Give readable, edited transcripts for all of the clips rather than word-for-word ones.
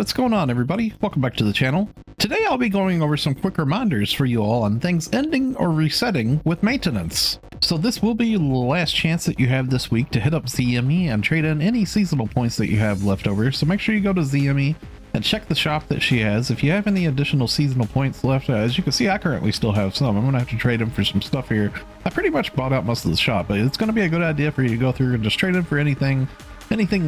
what's going on everybody? Welcome back to the channel. Today I'll be going over some quick reminders for you all on things ending or resetting with maintenance. So this will be the last chance that you have this week to hit up ZME and trade in any seasonal points that you have left over. So make sure you go to ZME and check the shop that she has. If you have any additional seasonal points left, as you can see I currently still have some. I'm gonna have to trade them for some stuff here. I pretty much bought out most of the shop, but it's gonna be a good idea for you to go through and just trade in for anything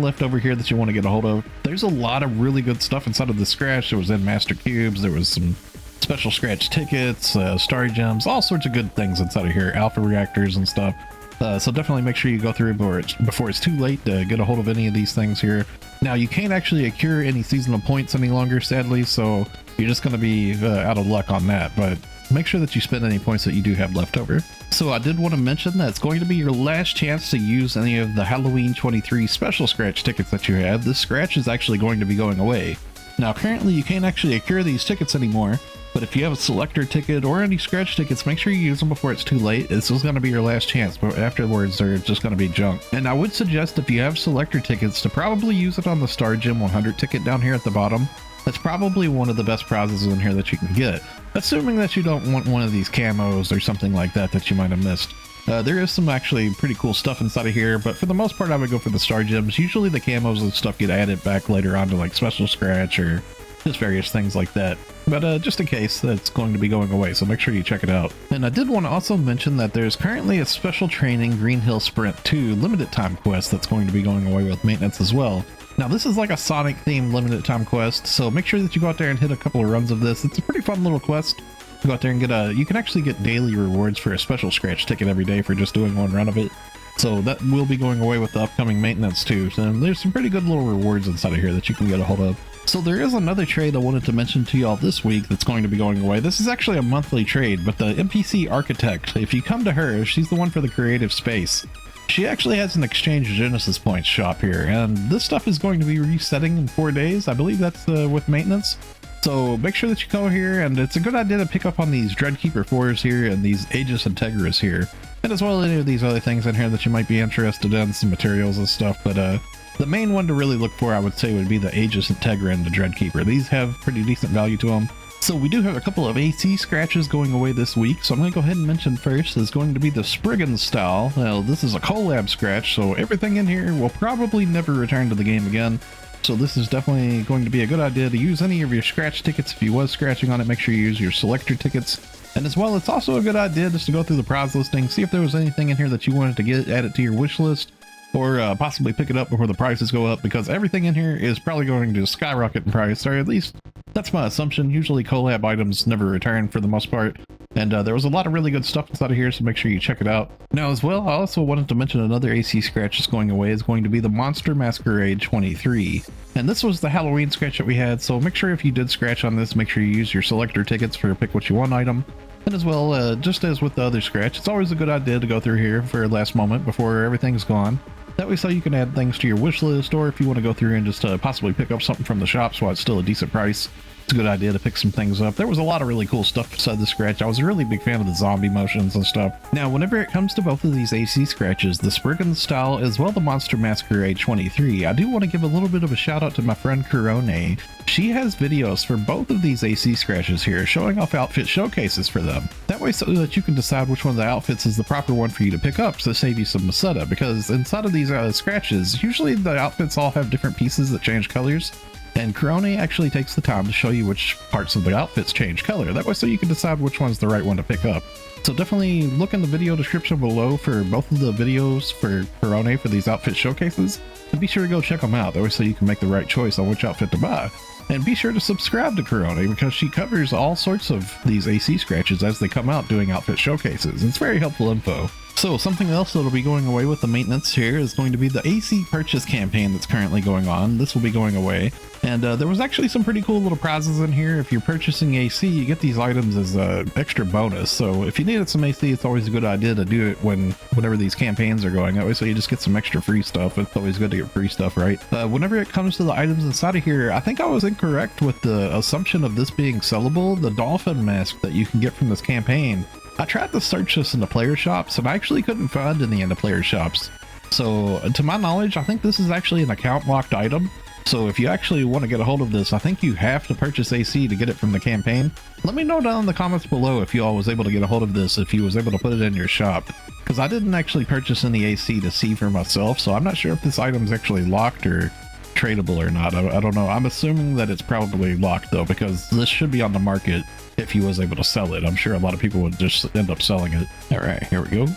left over here that you want to get a hold of. There's a lot of really good stuff inside of the scratch. There was in master cubes, there was some special scratch tickets, star gems, all sorts of good things inside of here, alpha reactors and stuff. So definitely make sure you go through before it's too late to get a hold of any of these things here. Now you can't actually accrue any seasonal points any longer, sadly, so you're just going to be out of luck on that, but make sure that you spend any points that you do have left over. So I did want to mention that it's going to be your last chance to use any of the Halloween 23 special scratch tickets that you have. This scratch is actually going to be going away. Now currently you can't actually accrue these tickets anymore, but if you have a selector ticket or any scratch tickets, make sure you use them before it's too late. This is going to be your last chance, but afterwards they're just going to be junk. And I would suggest if you have selector tickets to probably use it on the Star Gem 100 ticket down here at the bottom. That's probably one of the best prizes in here that you can get, assuming that you don't want one of these camos or something like that that you might have missed. There is some actually pretty cool stuff inside of here, but for the most part I would go for the star gems. Usually the camos and stuff get added back later on to like special scratch or just various things like that, but just in case, that's going to be going away, so make sure you check it out. And I did want to also mention that there's currently a special training Green Hill Sprint 2 limited time quest that's going to be going away with maintenance as well. Now this is like a Sonic themed limited time quest, so make sure that you go out there and hit a couple of runs of this. It's a pretty fun little quest. Go out there and get you can actually get daily rewards for a special scratch ticket every day for just doing one run of it. So that will be going away with the upcoming maintenance too. So there's some pretty good little rewards inside of here that you can get a hold of. So there is another trade I wanted to mention to y'all this week that's going to be going away. This is actually a monthly trade, but the NPC Architect, if you come to her, she's the one for the creative space. She actually has an exchange Genesis points shop here, and this stuff is going to be resetting in 4 days. I believe that's with maintenance. So make sure that you go here, and it's a good idea to pick up on these Dreadkeeper 4s here and these Aegis Integras here, and as well as any of these other things in here that you might be interested in, some materials and stuff. But the main one to really look for, I would say, would be the Aegis Integra and the Dreadkeeper. These have pretty decent value to them. So we do have a couple of AC scratches going away this week, so I'm going to go ahead and mention first is going to be the Spriggan style. Now this is a collab scratch, so everything in here will probably never return to the game again. So this is definitely going to be a good idea to use any of your scratch tickets. If you was scratching on it, make sure you use your selector tickets. And as well, it's also a good idea just to go through the prize listing, see if there was anything in here that you wanted to get, add it to your wish list, or possibly pick it up before the prices go up, because everything in here is probably going to skyrocket in price, or at least that's my assumption. Usually collab items never return for the most part, and there was a lot of really good stuff inside of here, so make sure you check it out. Now as well, I also wanted to mention another AC scratch that's going away is going to be the Monster Masquerade 23, and this was the Halloween scratch that we had, so make sure if you did scratch on this, make sure you use your selector tickets for pick what you want item. And as well, just as with the other scratch, it's always a good idea to go through here for a last moment before everything's gone. That way so you can add things to your wish list, or if you want to go through and just possibly pick up something from the shops while it's still a decent price, it's a good idea to pick some things up. There was a lot of really cool stuff inside the scratch. I was a really big fan of the zombie motions and stuff. Now, whenever it comes to both of these AC scratches, the Spriggan style as well the Monster Masquerade 23, I do want to give a little bit of a shout out to my friend Korone. She has videos for both of these AC scratches here, showing off outfit showcases for them. That way so that you can decide which one of the outfits is the proper one for you to pick up to save you some Maseta, because inside of these scratches, usually the outfits all have different pieces that change colors. And Korone actually takes the time to show you which parts of the outfits change color. That way so you can decide which one's the right one to pick up. So definitely look in the video description below for both of the videos for Korone for these outfit showcases. And be sure to go check them out. That way so you can make the right choice on which outfit to buy. And be sure to subscribe to Korone because she covers all sorts of these AC scratches as they come out doing outfit showcases. It's very helpful info. So something else that'll be going away with the maintenance here is going to be the AC purchase campaign that's currently going on. This will be going away. And there was actually some pretty cool little prizes in here. If you're purchasing AC, you get these items as an extra bonus. So if you needed some AC, it's always a good idea to do it whenever these campaigns are going. That way so you just get some extra free stuff. It's always good to get free stuff, right? Whenever it comes to the items inside of here, I think I was incorrect with the assumption of this being sellable. The dolphin mask that you can get from this campaign, I tried to search this in the player shops and I actually couldn't find any in the player shops. So to my knowledge, I think this is actually an account locked item. So if you actually want to get a hold of this, I think you have to purchase AC to get it from the campaign. Let me know down in the comments below if you all was able to get a hold of this, if you was able to put it in your shop. Because I didn't actually purchase any AC to see for myself, so I'm not sure if this item's actually locked or tradable or not. I don't know. I'm assuming that it's probably locked though, because this should be on the market if you was able to sell it. I'm sure a lot of people would just end up selling it. Alright, here we go.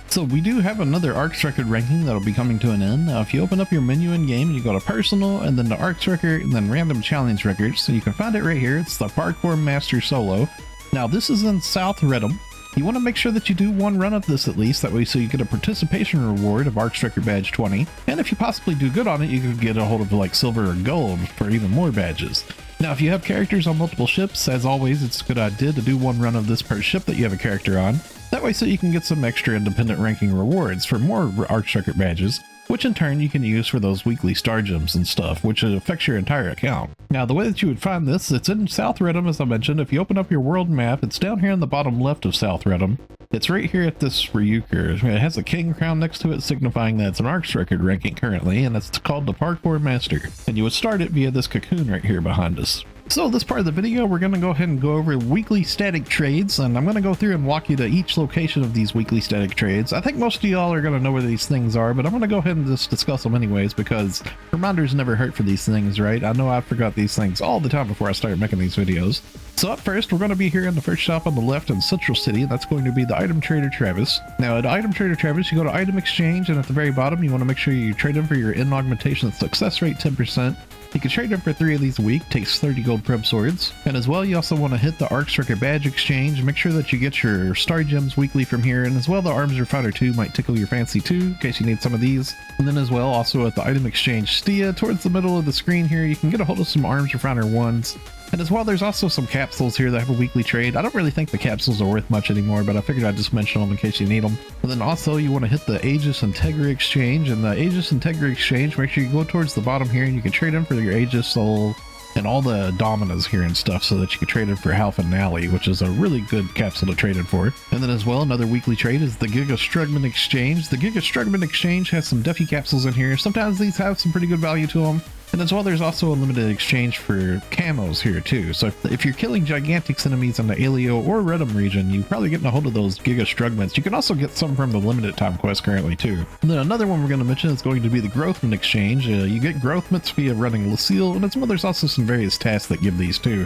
So we do have another Arks record ranking that'll be coming to an end. Now if you open up your menu in game, you go to personal and then to Arks record and then random challenge records. So you can find it right here. It's the Parkour Master Solo. Now this is in South Redham. You want to make sure that you do one run of this at least, that way so you get a participation reward of Arks record badge 20. And if you possibly do good on it, you could get a hold of like silver or gold for even more badges. Now if you have characters on multiple ships, as always, it's a good idea to do one run of this per ship that you have a character on. That way so you can get some extra independent ranking rewards for more Arks record badges, which in turn you can use for those weekly star gems and stuff, which affects your entire account. Now the way that you would find this, it's in South Redham as I mentioned. If you open up your world map, it's down here in the bottom left of South Redham. It's right here at this Ryuker. It has a king crown next to it, signifying that it's an Arks record ranking currently, and it's called the Parkour Master. And you would start it via this cocoon right here behind us. So this part of the video, we're going to go ahead and go over weekly static trades, and I'm going to go through and walk you to each location of these weekly static trades. I think most of y'all are going to know where these things are, but I'm going to go ahead and just discuss them anyways, because reminders never hurt for these things, right? I know I forgot these things all the time before I started making these videos. So up first, we're going to be here in the first shop on the left in Central City, and that's going to be the Item Trader Travis. Now at Item Trader Travis, you go to Item Exchange, and at the very bottom, you want to make sure you trade in for your N-Augmentation success rate 10%. You can trade them for 3 of these a week, takes 30 gold Prim swords. And as well, you also want to hit the Arks record badge exchange. Make sure that you get your star gems weekly from here. And as well, the Arms Refiner 2 might tickle your fancy too, in case you need some of these. And then as well, also at the item exchange Stia, towards the middle of the screen here, you can get a hold of some Arms Refiner 1s. And as well, there's also some capsules here that have a weekly trade. I don't really think the capsules are worth much anymore, but I figured I'd just mention them in case you need them. And then also, you want to hit the Aegis Integra exchange. And the Aegis Integra exchange, make sure you go towards the bottom here and you can trade in for your Aegis Soul and all the Dominas here and stuff, so that you can trade in for Half and Nally, which is a really good capsule to trade in for. And then as well, another weekly trade is the Giga Strugment Exchange. The Giga Strugment Exchange has some Duffy capsules in here. Sometimes these have some pretty good value to them. And as well, there's also a limited exchange for camos here too. So if you're killing Gigantics enemies in the Alio or Redham region, you're probably getting a hold of those Giga Strugments. You can also get some from the limited time quest currently too. And then another one we're going to mention is going to be the Growthment Exchange. You get Growthments via running Lucille, and as well, there's also some various tasks that give these too.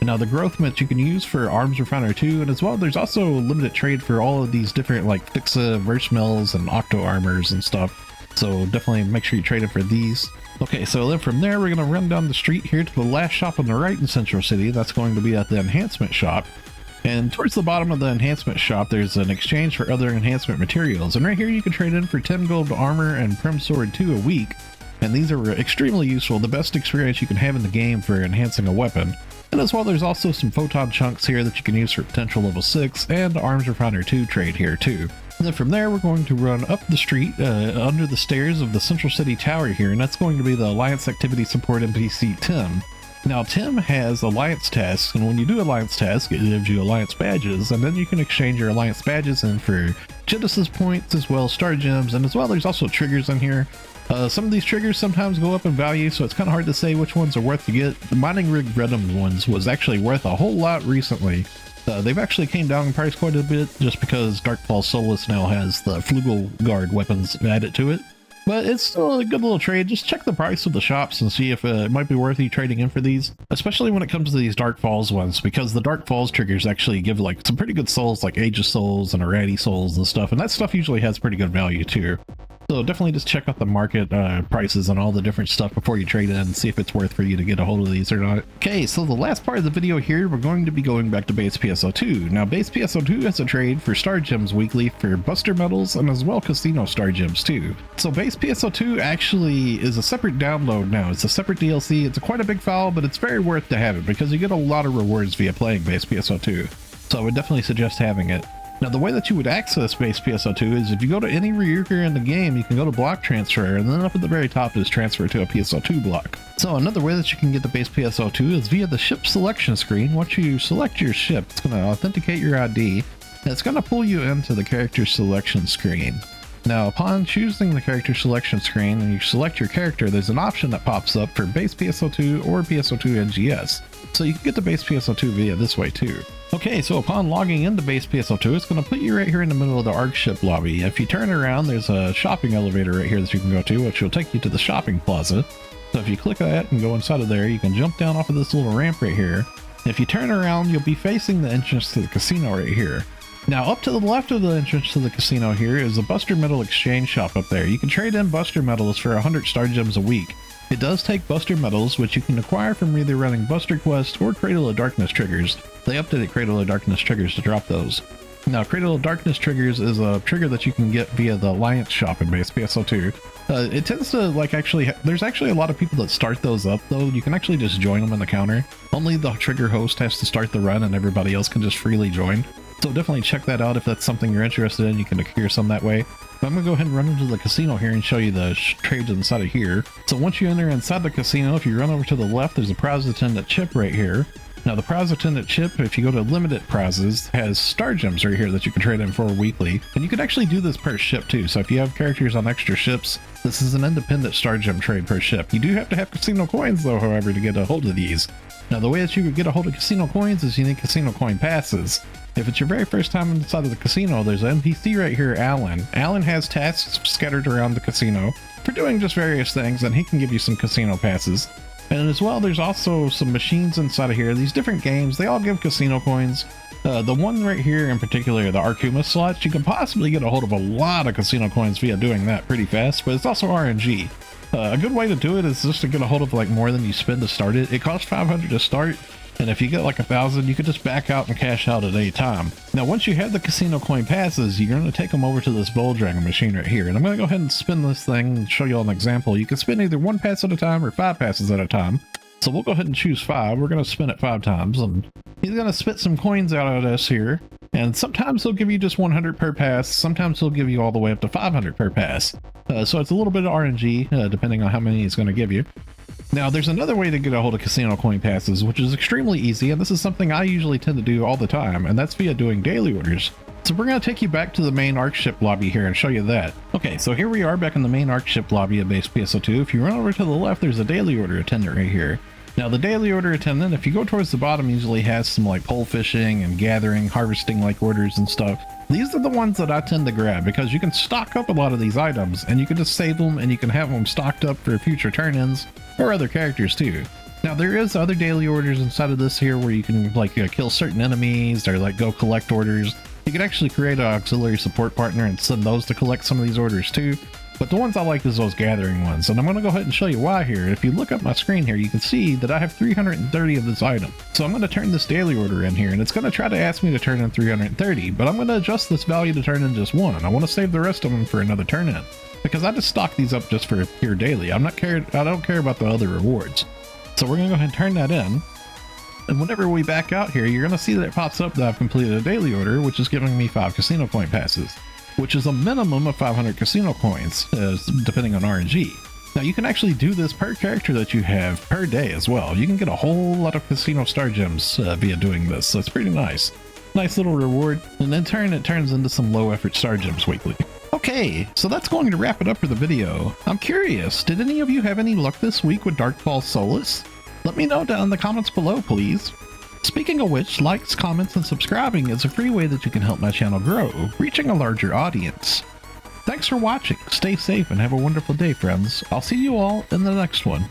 And now the Growthments you can use for Arms Refiner 2, and as well, there's also a limited trade for all of these different like Fixa, Verse Mills, and Octo Armors and stuff. So definitely make sure you trade it for these. Okay, so then from there, we're going to run down the street here to the last shop on the right in Central City. That's going to be at the Enhancement Shop. And towards the bottom of the Enhancement Shop, there's an exchange for other enhancement materials. And right here, you can trade in for 10 gold armor and Prim Sword 2 a week. And these are extremely useful, the best experience you can have in the game for enhancing a weapon. And as well, there's also some Photon chunks here that you can use for potential level 6 and Arms Refiner 2 trade here too. And then from there, we're going to run up the street under the stairs of the Central City Tower here, and that's going to be the Alliance Activity Support NPC Tim. Now, Tim has Alliance tasks, and when you do Alliance tasks, it gives you Alliance badges, and then you can exchange your Alliance badges in for Genesis points, as well as Star Gems, and as well, there's also triggers in here. Some of these triggers sometimes go up in value, so it's kind of hard to say which ones are worth to get. The Mining Rig Redham ones was actually worth a whole lot recently. They've actually came down in price quite a bit just because Darkfall Solus now has the Flugel Guard weapons added to it. But it's still a good little trade. Just check the price of the shops and see if it might be worth you trading in for these. Especially when it comes to these Dark Falls ones, because the Dark Falls triggers actually give like some pretty good souls like Aegis souls and Arati souls and stuff. And that stuff usually has pretty good value too. So definitely just check out the market prices and all the different stuff before you trade in and see if it's worth for you to get a hold of these or not. Okay, so the last part of the video here, we're going to be going back to base PSO2. Now base PSO2 has a trade for Star Gems weekly for Buster Medals and as well Casino Star Gems too. So base PSO2 actually is a separate download now. It's a separate DLC. It's quite a big file, but it's very worth to have it because you get a lot of rewards via playing base PSO2. So I would definitely suggest having it. Now the way that you would access base PSO2 is if you go to any Ryuker in the game, you can go to block transfer, and then up at the very top is transfer to a PSO2 block. So another way that you can get the base PSO2 is via the ship selection screen. Once you select your ship, it's going to authenticate your ID, and it's going to pull you into the character selection screen. Now, upon choosing the character selection screen and you select your character, there's an option that pops up for base PSO2 or PSO2 NGS. So you can get the base PSO2 via this way too. Okay, so upon logging into base PSO2, it's going to put you right here in the middle of the Arks ship lobby. If you turn around, there's a shopping elevator right here that you can go to, which will take you to the shopping plaza. So if you click that and go inside of there, you can jump down off of this little ramp right here. If you turn around, you'll be facing the entrance to the casino right here. Now, up to the left of the entrance to the casino here is a Buster Metal Exchange shop up there. You can trade in Buster Metals for 100 Star Gems a week. It does take Buster Metals, which you can acquire from either running Buster Quest or Cradle of Darkness triggers. They updated Cradle of Darkness triggers to drop those. Now, Cradle of Darkness triggers is a trigger that you can get via the Alliance shop in base PSO2. It tends to, like, there's actually a lot of people that start those up, though. You can actually just join them in the counter. Only the trigger host has to start the run, and everybody else can just freely join. So definitely check that out if that's something you're interested in. You can acquire some that way. But I'm going to go ahead and run into the casino here and show you the trades inside of here. So once you enter inside the casino, if you run over to the left, there's a prize attendant chip right here. Now the prize attendant chip, if you go to limited prizes, has star gems right here that you can trade in for weekly. And you can actually do this per ship too. So if you have characters on extra ships, this is an independent star gem trade per ship. You do have to have casino coins though, however, to get a hold of these. Now the way that you would get a hold of casino coins is you need casino coin passes. If it's your very first time inside of the casino, there's an NPC right here, Alan. Alan has tasks scattered around the casino for doing just various things, and he can give you some casino passes. And as well, there's also some machines inside of here. These different games, they all give casino coins. The one right here in particular, the Arkumus slots, you can possibly get a hold of a lot of casino coins via doing that pretty fast, but it's also RNG. A good way to do it is just to get a hold of like more than you spend to start it. It costs 500 to start. And if you get like 1,000, you could just back out and cash out at any time. Now, once you have the casino coin passes, you're going to take them over to this Bull Dragon machine right here. And I'm going to go ahead and spin this thing and show you all an example. You can spin either 1 pass at a time or 5 passes at a time. So we'll go ahead and choose 5. We're going to spin it 5 times. And he's going to spit some coins out of us here. And sometimes he'll give you just 100 per pass. Sometimes he'll give you all the way up to 500 per pass. So it's a little bit of RNG, depending on how many he's going to give you. Now, there's another way to get a hold of casino coin passes, which is extremely easy, and this is something I usually tend to do all the time, and that's via doing daily orders. So we're going to take you back to the main Ark ship lobby here and show you that. Okay, so here we are back in the main Ark ship lobby at base PSO2. If you run over to the left, there's a daily order attendant right here. Now, the daily order attendant, if you go towards the bottom, usually has some like pole fishing and gathering, harvesting like orders and stuff. These are the ones that I tend to grab because you can stock up a lot of these items and you can just save them and you can have them stocked up for future turn-ins or other characters too. Now there is other daily orders inside of this here where you can like kill certain enemies or like go collect orders. You can actually create an auxiliary support partner and send those to collect some of these orders too. But the ones I like is those gathering ones, and I'm going to go ahead and show you why here. If you look up my screen here, you can see that I have 330 of this item. So I'm going to turn this daily order in here, and it's going to try to ask me to turn in 330, but I'm going to adjust this value to turn in just 1. I want to save the rest of them for another turn in, because I just stock these up just for pure daily. I don't care about the other rewards. So we're going to go ahead and turn that in. And whenever we back out here, you're going to see that it pops up that I've completed a daily order, which is giving me 5 casino point passes, which is a minimum of 500 casino coins, depending on RNG. Now you can actually do this per character that you have per day as well. You can get a whole lot of casino star gems via doing this, so it's pretty nice. Nice little reward, and in turn it turns into some low effort star gems weekly. Okay, so that's going to wrap it up for the video. I'm curious, did any of you have any luck this week with Darkfall Solus? Let me know down in the comments below, please. Speaking of which, likes, comments, and subscribing is a free way that you can help my channel grow, reaching a larger audience. Thanks for watching, stay safe, and have a wonderful day, friends. I'll see you all in the next one.